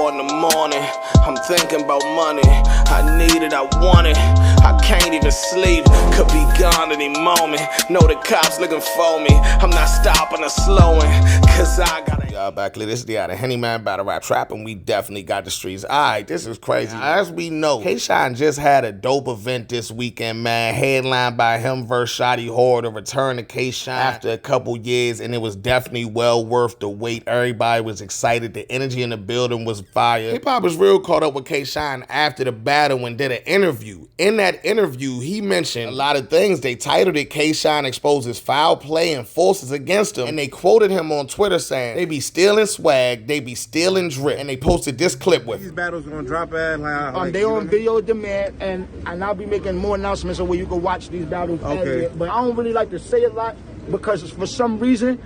4 in the morning, I'm thinking about money. I need it, I want it, I can't even sleep. Could be gone any moment, know the cops looking for me. I'm not stopping or slowing, cause I gotta. Y'all back to this, the Henny Man Battle Rap Trap, and we definitely got the streets. Alright, this is crazy. As we know, K-Shine just had a dope event this weekend, man. Headlined by him versus Shotty Horde, a return to K-Shine after a couple years, and it was definitely well worth the wait. Everybody was excited. The energy in the building was fire. Hip-Hop was real caught up with K-Shine after the battle and did an interview. In that interview, he mentioned a lot of things. They titled it K-Shine Exposes Foul Play and Forces Against Him, and they quoted him on Twitter saying, they be stealing swag, they be stealing drip, and they posted this clip with these battles gonna drop at like they on video demand, and I'll be making more announcements of where you can watch these battles. Okay. But I don't really like to say a lot because for some reason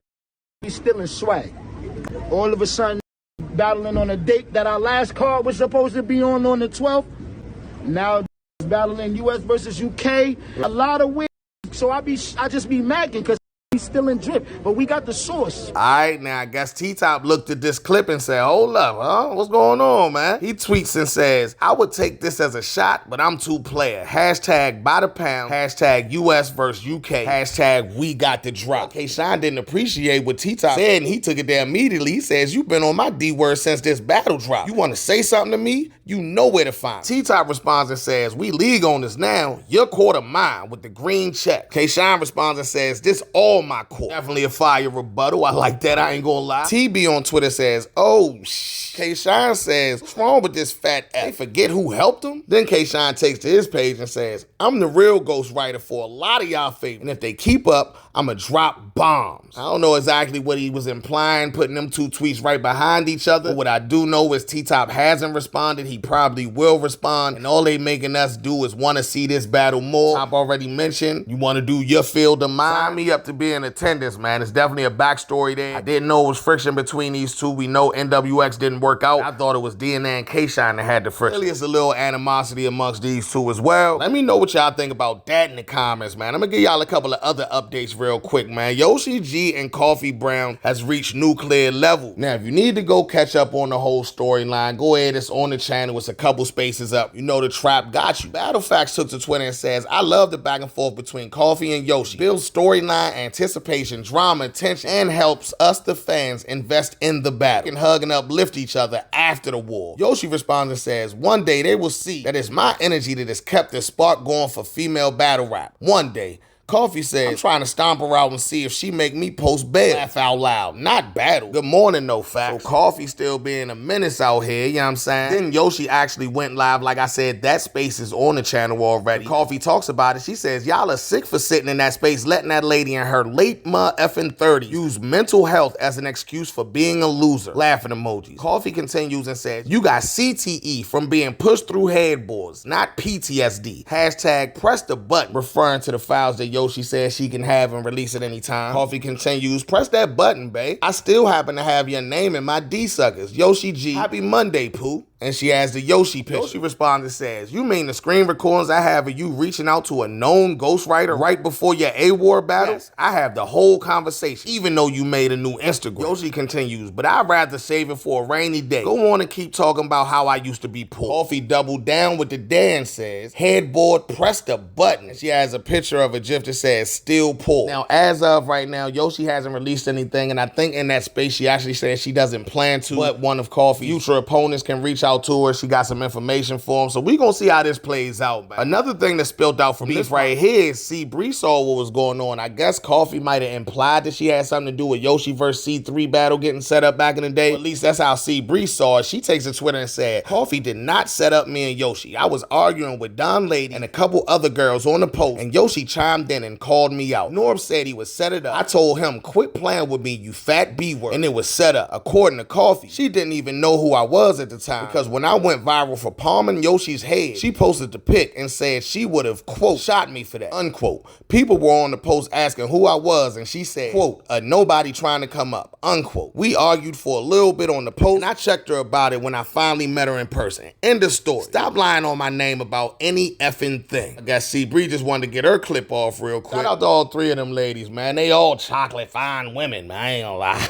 he's stealing swag. All of a sudden battling on a date that our last card was supposed to be on the 12th. Now battling US versus UK. A lot of weird. So I just be macking because he's still in drip, but we got the source. All right, now I guess T-Top looked at this clip and said, hold up, huh? What's going on, man? He tweets and says, I would take this as a shot, but I'm too player. Hashtag by the pound. Hashtag US versus UK. Hashtag we got the drop. K-Shine didn't appreciate what T-Top said, and he took it there immediately. He says, you been on my D-word since this battle drop. You want to say something to me? You know where to find me. T-Top responds and says, we league on this now. Your court of mine with the green check. K-Shine responds and says, this all my court. Definitely a fire rebuttal. I like that. I ain't gonna lie. TB on Twitter says, oh, K-Shine says, what's wrong with this fat F? They forget who helped him? Then K-Shine takes to his page and says, I'm the real ghostwriter for a lot of y'all favorites. And if they keep up, I'ma drop bombs. I don't know exactly what he was implying, putting them two tweets right behind each other. But what I do know is T-Top hasn't responded. He probably will respond. And all they making us do is want to see this battle more. Top already mentioned, you want to do your field of mine. Sign me up to be in attendance, man. It's definitely a backstory there. I didn't know it was friction between these two. We know NWX didn't work out. I thought it was DNA and K-Shine that had the friction. Really, it's a little animosity amongst these two as well. Let me know what y'all think about that in the comments, man. I'm gonna give y'all a couple of other updates real quick, man. Yoshi G and Coffee Brown has reached nuclear level. Now, if you need to go catch up on the whole storyline, go ahead. It's on the channel. It's a couple spaces up. You know the trap got you. Battle Facts took to Twitter and says, I love the back and forth between Coffee and Yoshi. Builds storyline, anticipation, drama, tension, and helps us, the fans, invest in the battle and hug and uplift each other after the war. Yoshi responds and says, one day they will see that it's my energy that has kept the spark going for female battle rap. One day. Coffee says, I'm trying to stomp her out and see if she make me post bail. Laugh out loud, not battle. Good morning, no facts. So Coffee still being a menace out here, you know what I'm saying? Then Yoshi actually went live. Like I said, that space is on the channel already. Coffee talks about it. She says, y'all are sick for sitting in that space, letting that lady in her late effing 30s use mental health as an excuse for being a loser. Laughing emojis. Coffee continues and says, you got CTE from being pushed through headboards, not PTSD. Hashtag press the button, referring to the files that Yoshi says she can have and release at any time. Coffee continues, press that button, babe. I still happen to have your name in my D-suckers. Yoshi G, happy Monday, Pooh. And she has the Yoshi picture. Yoshi responds and says, you mean the screen recordings I have of you reaching out to a known ghostwriter right before your A-War battle? Yes, I have the whole conversation, even though you made a new Instagram. Yoshi continues, but I'd rather save it for a rainy day. Go on and keep talking about how I used to be poor. Coffee doubled down with the Dan says, headboard, press the button. And she has a picture of a GIF that says, still poor. Now, as of right now, Yoshi hasn't released anything, and I think in that space, she actually says she doesn't plan to, but one of Coffee's future opponents can reach out to her. She got some information for him, so we gonna see how this plays out, man. Another thing that spilled out from this right here is C-Bree saw what was going on. I guess Coffee might have implied that she had something to do with Yoshi versus C3 battle getting set up back in the day. At least that's how C-Bree saw it. She takes to Twitter and said, Coffee did not set up me and Yoshi. I was arguing with Don Lady and a couple other girls on the post, and Yoshi chimed in and called me out. Norm said he would set it up. I told him, quit playing with me, you fat B-word, and it was set up. According to Coffee, she didn't even know who I was at the time because Because when I went viral for palming Yoshi's head, she posted the pic and said she would have, quote, shot me for that, unquote. People were on the post asking who I was, and she said, quote, a nobody trying to come up, unquote. We argued for a little bit on the post, and I checked her about it when I finally met her in person. End of story. Stop lying on my name about any effing thing. I guess C. Bree just wanted to get her clip off real quick. Shout out to all three of them ladies, man. They all chocolate fine women, man. I ain't gonna lie.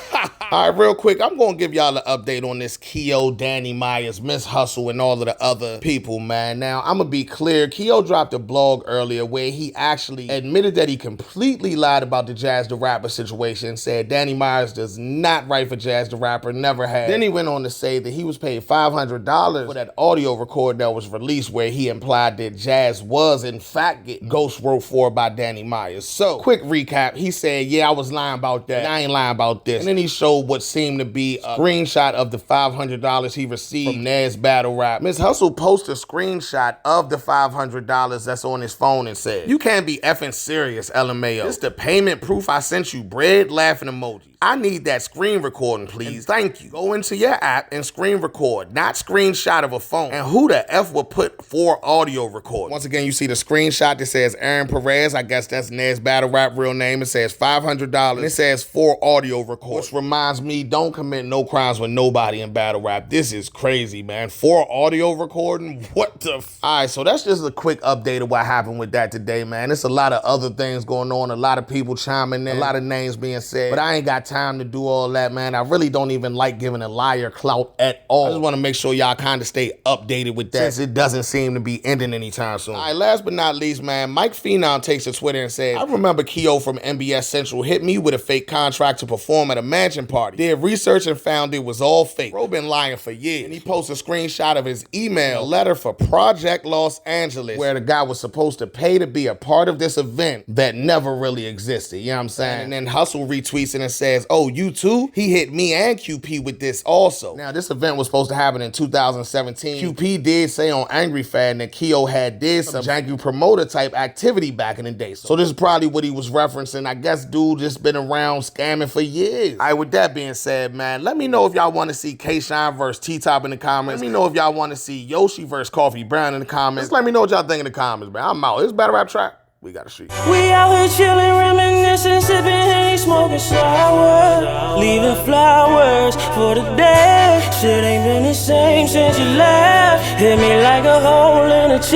All right, real quick, I'm gonna give y'all an update on this Keo, Danny Myers, Miss Hustle, and all of the other people, man. Now, I'm gonna be clear. Keo dropped a blog earlier where he actually admitted that he completely lied about the Jazz the Rapper situation, said Danny Myers does not write for Jazz the Rapper, never had. Then he went on to say that he was paid $500 for that audio record that was released where he implied that Jazz was, in fact, getting ghost wrote for by Danny Myers. So, quick recap. He said, yeah, I was lying about that. I ain't lying about this. And then he showed what seemed to be a screenshot of the $500 he received from Nas Battle Rap. Miss Hustle posted a screenshot of the $500 that's on his phone and said, you can't be effing serious, LMAO. This the payment proof I sent you, bread, laughing emojis. I need that screen recording, please. And thank you. Go into your app and screen record, not screenshot of a phone. And who the F would put for audio record? Once again, you see the screenshot that says Aaron Perez. I guess that's Nas Battle Rap real name. It says $500. And it says for audio record. Which reminds me, don't commit no crimes with nobody in battle rap. This is crazy, man. For audio recording? What the All right, so that's just a quick update of what happened with that today, man. There's a lot of other things going on. A lot of people chiming in. A lot of names being said. But I ain't got time to do all that, man. I really don't even like giving a liar clout at all. I just want to make sure y'all kind of stay updated with that, since it doesn't seem to be ending anytime soon. All right, last but not least, man, Mike Phenom takes to Twitter and says, I remember Keo from NBS Central hit me with a fake contract to perform at a mansion party. Did research and found it was all fake. Bro been lying for years. And he posted a screenshot of his email letter for Project Los Angeles, where the guy was supposed to pay to be a part of this event that never really existed. You know what I'm saying? And then Hustle retweets it and says, oh, you too? He hit me and QP with this also. Now, this event was supposed to happen in 2017. QP did say on Angry Fan that Keo did some janky promoter type activity back in the day. So this is probably what he was referencing. I guess dude just been around scamming for years. All right, with that being said, man, let me know if y'all want to see K-Shine versus T-Top in the comments. Let me know if y'all want to see Yoshi versus Coffee Brown in the comments. Just let me know what y'all think in the comments, man. I'm out. It's Battle Rap Trap. We gotta shoot. We out here chillin', reminiscing, sippin' Henny, smoking sour, leaving flowers for the day. Shit ain't been the same since you left. Hit me like a hole in a chest.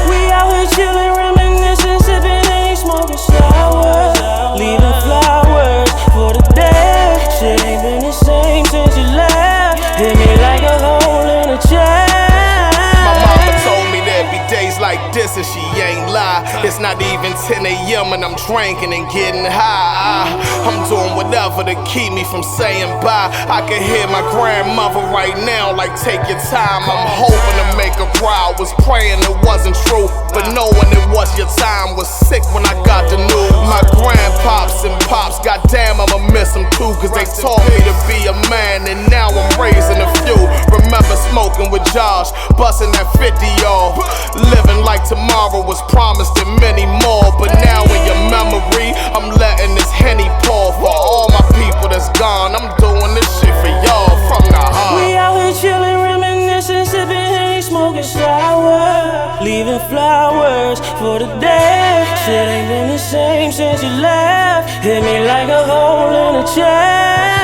We out here chillin', reminiscing, sippin' Henny, smoking sour, leaving flowers for the day. Shit ain't been the same since you left. Hit me like a hole in a chest. Days like this and she ain't lie. It's not even 10 a.m. and I'm drinking and getting high. I'm doing whatever to keep me from saying bye. I can hear my grandmother right now like take your time. I'm hoping to make her cry. Was praying it wasn't true, but knowing it was your time was sick when I got the news. My grandpops and pops, goddamn I'ma miss them too, cause they taught me to be a man and now I'm raising a few. Remember smoking with Josh, busting that 50 y'all. Living like tomorrow was promised and many more. But now in your memory, I'm letting this Henny pour. For all my people that's gone, I'm doing this shit for y'all from the heart. We out here chillin', reminiscing, sippin' Henny, smoking sour, leaving flowers for the day. Shit ain't been the same since you left. Hit me like a hole in a chest.